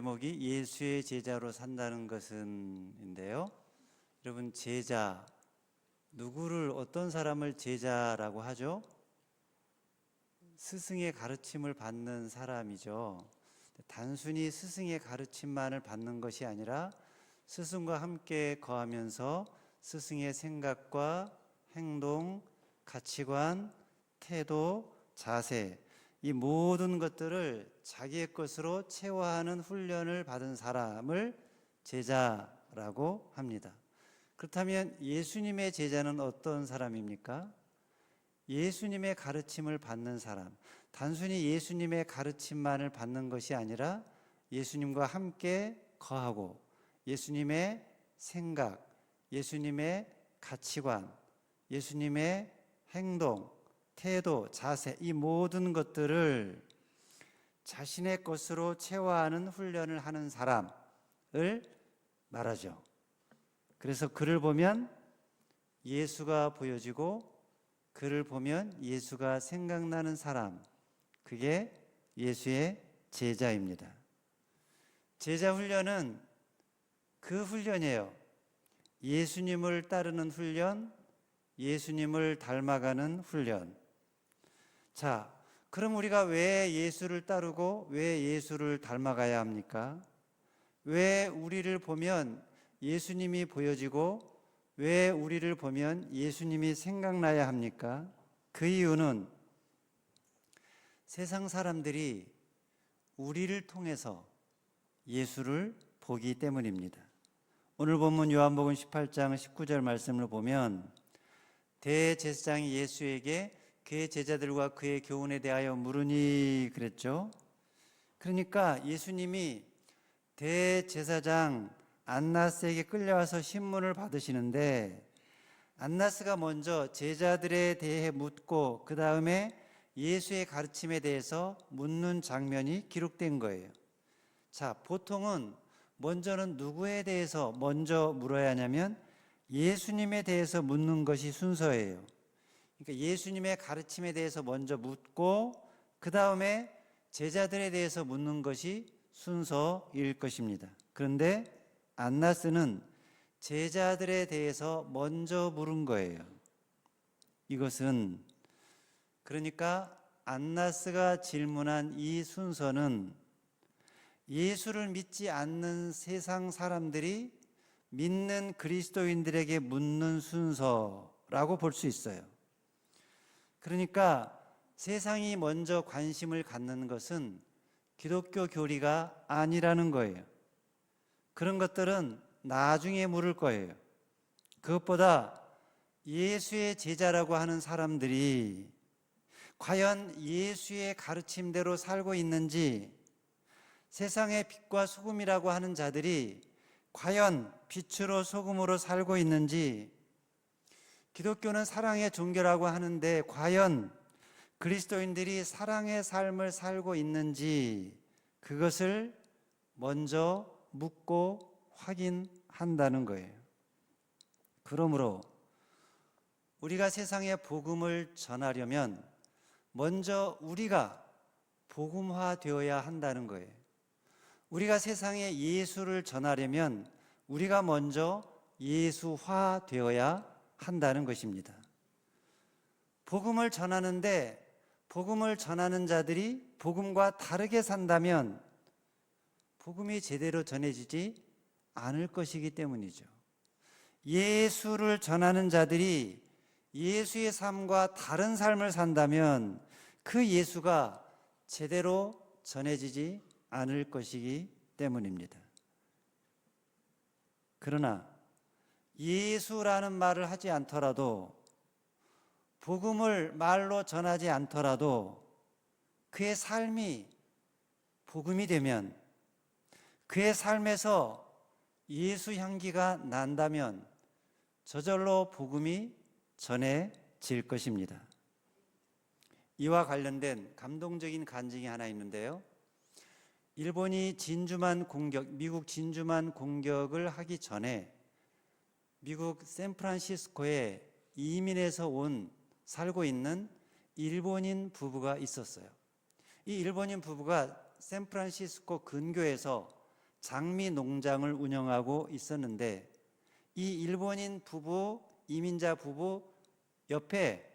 제목이 예수의 제자로 산다는 것은인데요. 여러분, 제자, 누구를, 어떤 사람을 제자라고 하죠? 스승의 가르침을 받는 사람이죠. 단순히 스승의 가르침만을 받는 것이 아니라 스승과 함께 거하면서 스승의 생각과 행동, 가치관, 태도, 자세, 이 모든 것들을 자기의 것으로 체화하는 훈련을 받은 사람을 제자라고 합니다. 그렇다면 예수님의 제자는 어떤 사람입니까? 예수님의 가르침을 받는 사람, 단순히 예수님의 가르침만을 받는 것이 아니라 예수님과 함께 거하고 예수님의 생각, 예수님의 가치관, 예수님의 행동, 태도, 자세, 이 모든 것들을 자신의 것으로 체화하는 훈련을 하는 사람을 말하죠. 그래서 그를 보면 예수가 보여지고 그를 보면 예수가 생각나는 사람, 그게 예수의 제자입니다. 제자 훈련은 그 훈련이에요. 예수님을 따르는 훈련, 예수님을 닮아가는 훈련. 자, 그럼 우리가 왜 예수를 따르고 왜 예수를 닮아가야 합니까? 왜 우리를 보면 예수님이 보여지고 왜 우리를 보면 예수님이 생각나야 합니까? 그 이유는 세상 사람들이 우리를 통해서 예수를 보기 때문입니다. 오늘 본문 요한복음 18장 19절 말씀을 보면 대제사장이 예수에게 그의 제자들과 그의 교훈에 대하여 물으니 그랬죠. 그러니까 예수님이 대제사장 안나스에게 끌려와서 신문을 받으시는데 안나스가 먼저 제자들에 대해 묻고 그 다음에 예수의 가르침에 대해서 묻는 장면이 기록된 거예요. 자, 보통은 먼저는 누구에 대해서 먼저 물어야 하냐면 예수님에 대해서 묻는 것이 순서예요. 그러니까 예수님의 가르침에 대해서 먼저 묻고 그 다음에 제자들에 대해서 묻는 것이 순서일 것입니다. 그런데 안나스는 제자들에 대해서 먼저 물은 거예요. 이것은 그러니까 안나스가 질문한 이 순서는 예수를 믿지 않는 세상 사람들이 믿는 그리스도인들에게 묻는 순서라고 볼 수 있어요. 그러니까 세상이 먼저 관심을 갖는 것은 기독교 교리가 아니라는 거예요. 그런 것들은 나중에 물을 거예요. 그것보다 예수의 제자라고 하는 사람들이 과연 예수의 가르침대로 살고 있는지, 세상의 빛과 소금이라고 하는 자들이 과연 빛으로 소금으로 살고 있는지, 기독교는 사랑의 종교라고 하는데 과연 그리스도인들이 사랑의 삶을 살고 있는지 그것을 먼저 묻고 확인한다는 거예요. 그러므로 우리가 세상에 복음을 전하려면 먼저 우리가 복음화되어야 한다는 거예요. 우리가 세상에 예수를 전하려면 우리가 먼저 예수화되어야 한다는 것입니다. 복음을 전하는데 복음을 전하는 자들이 복음과 다르게 산다면 복음이 제대로 전해지지 않을 것이기 때문이죠. 예수를 전하는 자들이 예수의 삶과 다른 삶을 산다면 그 예수가 제대로 전해지지 않을 것이기 때문입니다. 그러나 예수라는 말을 하지 않더라도 복음을 말로 전하지 않더라도 그의 삶이 복음이 되면 그의 삶에서 예수 향기가 난다면 저절로 복음이 전해질 것입니다. 이와 관련된 감동적인 간증이 하나 있는데요. 일본이 미국 진주만 공격을 하기 전에 미국 샌프란시스코에 이민해서 살고 있는 일본인 부부가 있었어요. 이 일본인 부부가 샌프란시스코 근교에서 장미 농장을 운영하고 있었는데 이 일본인 부부, 이민자 부부 옆에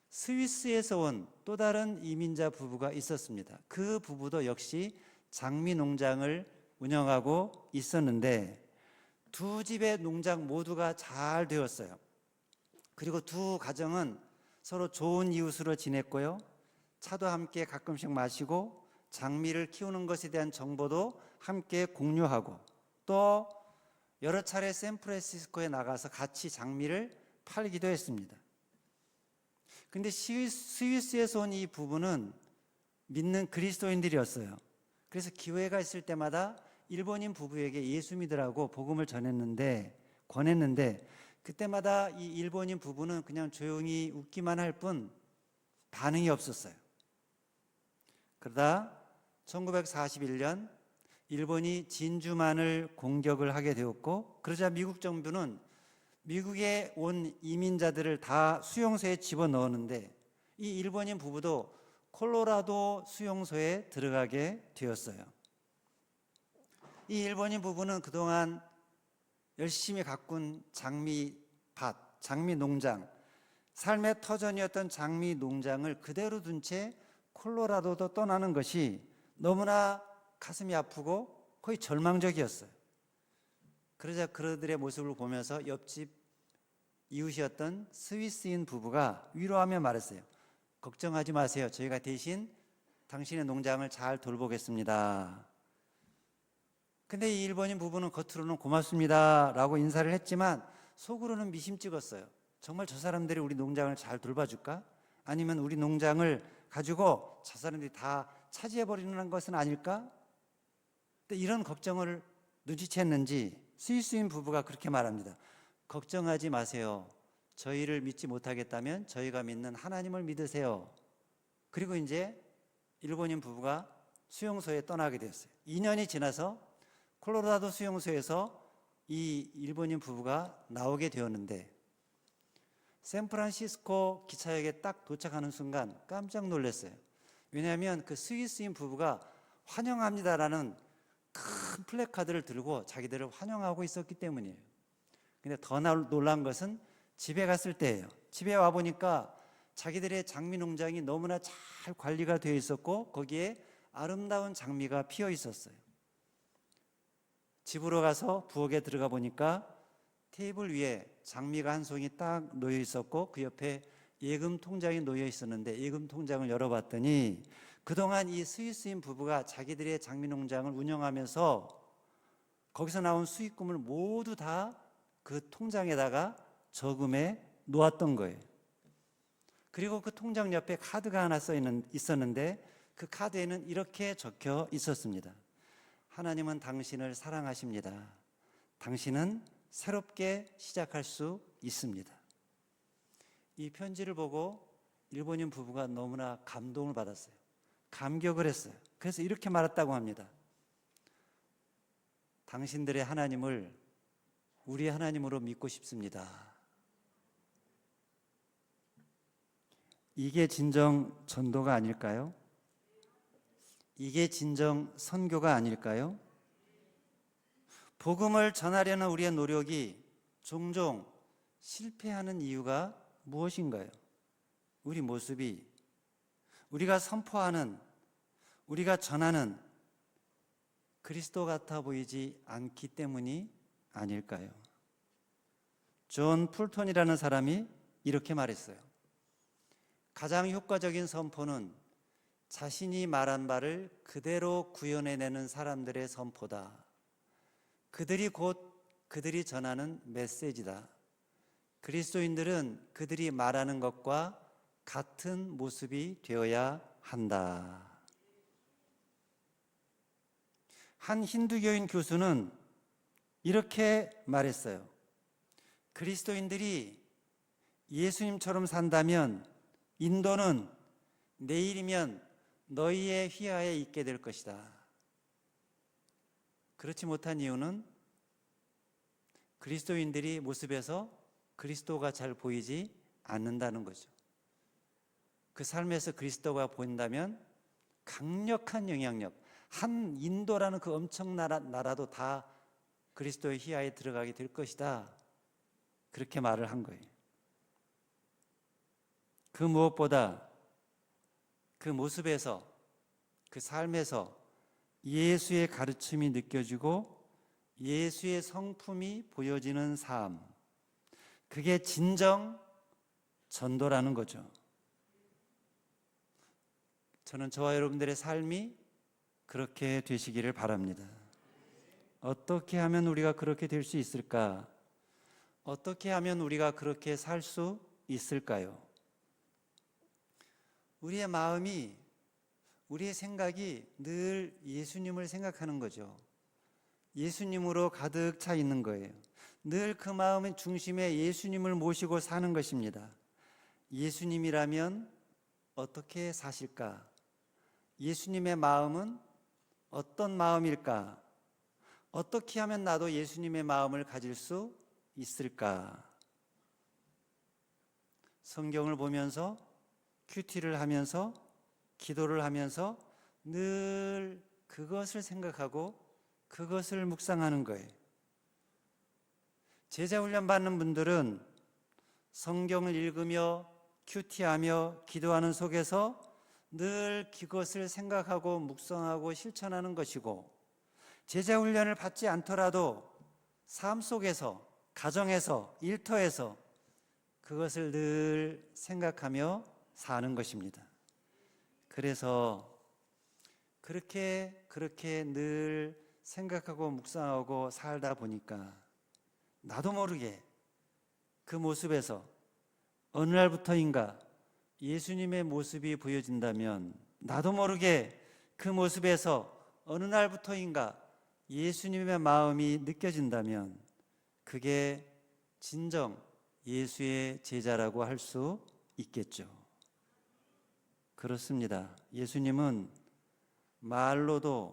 스위스에서 온 또 다른 이민자 부부가 있었습니다. 그 부부도 역시 장미 농장을 운영하고 있었는데 두 집의 농장 모두가 잘 되었어요. 그리고 두 가정은 서로 좋은 이웃으로 지냈고요. 차도 함께 가끔씩 마시고 장미를 키우는 것에 대한 정보도 함께 공유하고 또 여러 차례 샌프란시스코에 나가서 같이 장미를 팔기도 했습니다. 근데 스위스에서 온 이 부부는 믿는 그리스도인들이었어요. 그래서 기회가 있을 때마다 일본인 부부에게 예수 믿으라고 복음을 권했는데 그때마다 이 일본인 부부는 그냥 조용히 웃기만 할 뿐 반응이 없었어요. 그러다 1941년 일본이 진주만을 공격을 하게 되었고 그러자 미국 정부는 미국에 온 이민자들을 다 수용소에 집어넣었는데 이 일본인 부부도 콜로라도 수용소에 들어가게 되었어요. 이 일본인 부부는 그동안 열심히 가꾼 장미밭, 장미 농장, 삶의 터전이었던 장미 농장을 그대로 둔 채 콜로라도도 떠나는 것이 너무나 가슴이 아프고 거의 절망적이었어요. 그러자 그들의 모습을 보면서 옆집 이웃이었던 스위스인 부부가 위로하며 말했어요. 걱정하지 마세요. 저희가 대신 당신의 농장을 잘 돌보겠습니다. 근데 이 일본인 부부는 겉으로는 고맙습니다 라고 인사를 했지만 속으로는 미심 찍었어요. 정말 저 사람들이 우리 농장을 잘 돌봐줄까? 아니면 우리 농장을 가지고 저 사람들이 다 차지해버리는 것은 아닐까? 근데 이런 걱정을 눈치챘는지 스위스인 부부가 그렇게 말합니다. 걱정하지 마세요. 저희를 믿지 못하겠다면 저희가 믿는 하나님을 믿으세요. 그리고 이제 일본인 부부가 수용소에 떠나게 됐어요. 2년이 지나서 콜로라도 수용소에서 이 일본인 부부가 나오게 되었는데 샌프란시스코 기차역에 딱 도착하는 순간 깜짝 놀랐어요. 왜냐하면 그 스위스인 부부가 환영합니다라는 큰 플래카드를 들고 자기들을 환영하고 있었기 때문이에요. 근데 더 놀란 것은 집에 갔을 때예요. 집에 와보니까 자기들의 장미 농장이 너무나 잘 관리가 되어 있었고 거기에 아름다운 장미가 피어 있었어요. 집으로 가서 부엌에 들어가 보니까 테이블 위에 장미가 한 송이 딱 놓여 있었고 그 옆에 예금 통장이 놓여 있었는데 예금 통장을 열어봤더니 그동안 이 스위스인 부부가 자기들의 장미 농장을 운영하면서 거기서 나온 수익금을 모두 다 그 통장에다가 저금해 놓았던 거예요. 그리고 그 통장 옆에 카드가 하나 있었는데 그 카드에는 이렇게 적혀 있었습니다. 하나님은 당신을 사랑하십니다. 당신은 새롭게 시작할 수 있습니다. 이 편지를 보고 일본인 부부가 너무나 감동을 받았어요. 감격을 했어요. 그래서 이렇게 말했다고 합니다. 당신들의 하나님을 우리 하나님으로 믿고 싶습니다. 이게 진정 전도가 아닐까요? 이게 진정 선교가 아닐까요? 복음을 전하려는 우리의 노력이 종종 실패하는 이유가 무엇인가요? 우리 모습이 우리가 선포하는, 우리가 전하는 그리스도 같아 보이지 않기 때문이 아닐까요? 존 풀톤이라는 사람이 이렇게 말했어요. 가장 효과적인 선포는 자신이 말한 바를 그대로 구현해내는 사람들의 선포다. 그들이 곧 그들이 전하는 메시지다. 그리스도인들은 그들이 말하는 것과 같은 모습이 되어야 한다. 한 힌두교인 교수는 이렇게 말했어요. 그리스도인들이 예수님처럼 산다면 인도는 내일이면 너희의 휘하에 있게 될 것이다. 그렇지 못한 이유는 그리스도인들이 모습에서 그리스도가 잘 보이지 않는다는 거죠. 그 삶에서 그리스도가 보인다면 강력한 영향력, 한 인도라는 그 엄청난 나라도 다 그리스도의 희하에 들어가게 될 것이다. 그렇게 말을 한 거예요. 그 무엇보다 그 모습에서, 그 삶에서 예수의 가르침이 느껴지고 예수의 성품이 보여지는 삶, 그게 진정 전도라는 거죠. 저는 저와 여러분들의 삶이 그렇게 되시기를 바랍니다. 어떻게 하면 우리가 그렇게 될 수 있을까? 어떻게 하면 우리가 그렇게 살 수 있을까요? 우리의 마음이, 우리의 생각이 늘 예수님을 생각하는 거죠. 예수님으로 가득 차 있는 거예요. 늘 그 마음의 중심에 예수님을 모시고 사는 것입니다. 예수님이라면 어떻게 사실까? 예수님의 마음은 어떤 마음일까? 어떻게 하면 나도 예수님의 마음을 가질 수 있을까? 성경을 보면서, 큐티를 하면서, 기도를 하면서 늘 그것을 생각하고 그것을 묵상하는 거예요. 제자훈련 받는 분들은 성경을 읽으며 큐티하며 기도하는 속에서 늘 그것을 생각하고 묵상하고 실천하는 것이고, 제자훈련을 받지 않더라도 삶 속에서, 가정에서, 일터에서 그것을 늘 생각하며 사는 것입니다. 그래서 그렇게 늘 생각하고 묵상하고 살다 보니까 나도 모르게 그 모습에서 어느 날부터인가 예수님의 모습이 보여진다면, 나도 모르게 그 모습에서 어느 날부터인가 예수님의 마음이 느껴진다면, 그게 진정 예수의 제자라고 할 수 있겠죠. 그렇습니다. 예수님은 말로도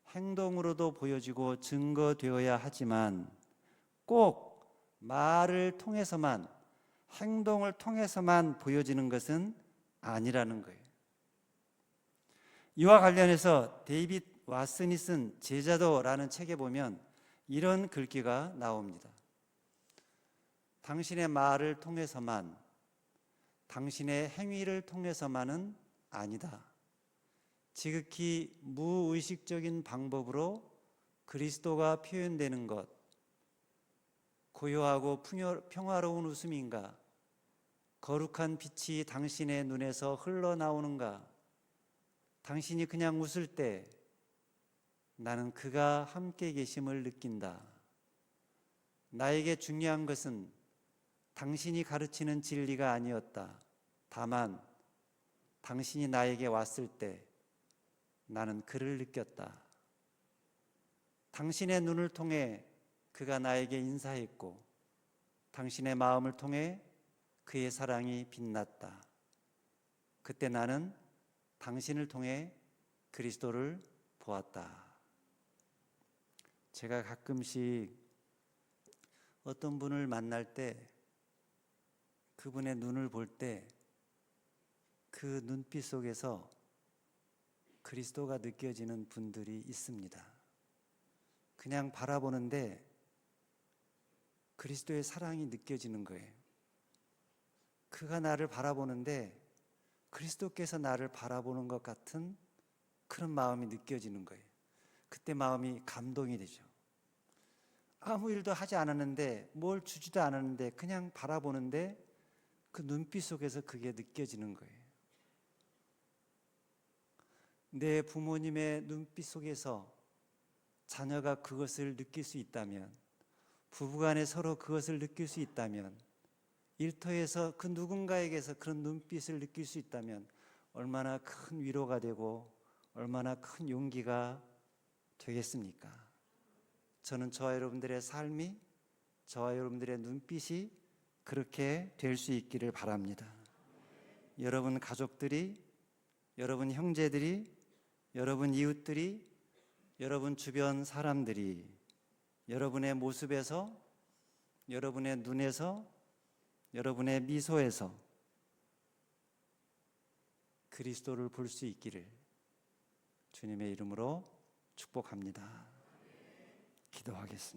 행동으로도 보여지고 증거되어야 하지만 꼭 말을 통해서만, 행동을 통해서만 보여지는 것은 아니라는 거예요. 이와 관련해서 데이빗 왓슨이 쓴 제자도라는 책에 보면 이런 글귀가 나옵니다. 당신의 말을 통해서만, 당신의 행위를 통해서만은 아니다. 지극히 무의식적인 방법으로 그리스도가 표현되는 것, 고요하고 평화로운 웃음인가? 거룩한 빛이 당신의 눈에서 흘러나오는가? 당신이 그냥 웃을 때 나는 그가 함께 계심을 느낀다. 나에게 중요한 것은 당신이 가르치는 진리가 아니었다. 다만 당신이 나에게 왔을 때 나는 그를 느꼈다. 당신의 눈을 통해 그가 나에게 인사했고, 당신의 마음을 통해 그의 사랑이 빛났다. 그때 나는 당신을 통해 그리스도를 보았다. 제가 가끔씩 어떤 분을 만날 때, 그분의 눈을 볼 때 그 눈빛 속에서 그리스도가 느껴지는 분들이 있습니다. 그냥 바라보는데 그리스도의 사랑이 느껴지는 거예요. 그가 나를 바라보는데 그리스도께서 나를 바라보는 것 같은 그런 마음이 느껴지는 거예요. 그때 마음이 감동이 되죠. 아무 일도 하지 않았는데, 뭘 주지도 않았는데 그냥 바라보는데 그 눈빛 속에서 그게 느껴지는 거예요. 내 부모님의 눈빛 속에서 자녀가 그것을 느낄 수 있다면, 부부간에 서로 그것을 느낄 수 있다면, 일터에서 그 누군가에게서 그런 눈빛을 느낄 수 있다면 얼마나 큰 위로가 되고 얼마나 큰 용기가 되겠습니까? 저는 저와 여러분들의 삶이, 저와 여러분들의 눈빛이 그렇게 될 수 있기를 바랍니다. 여러분 가족들이, 여러분 형제들이, 여러분 이웃들이, 여러분 주변 사람들이 여러분의 모습에서, 여러분의 눈에서, 여러분의 미소에서 그리스도를 볼 수 있기를 주님의 이름으로 축복합니다. 기도하겠습니다.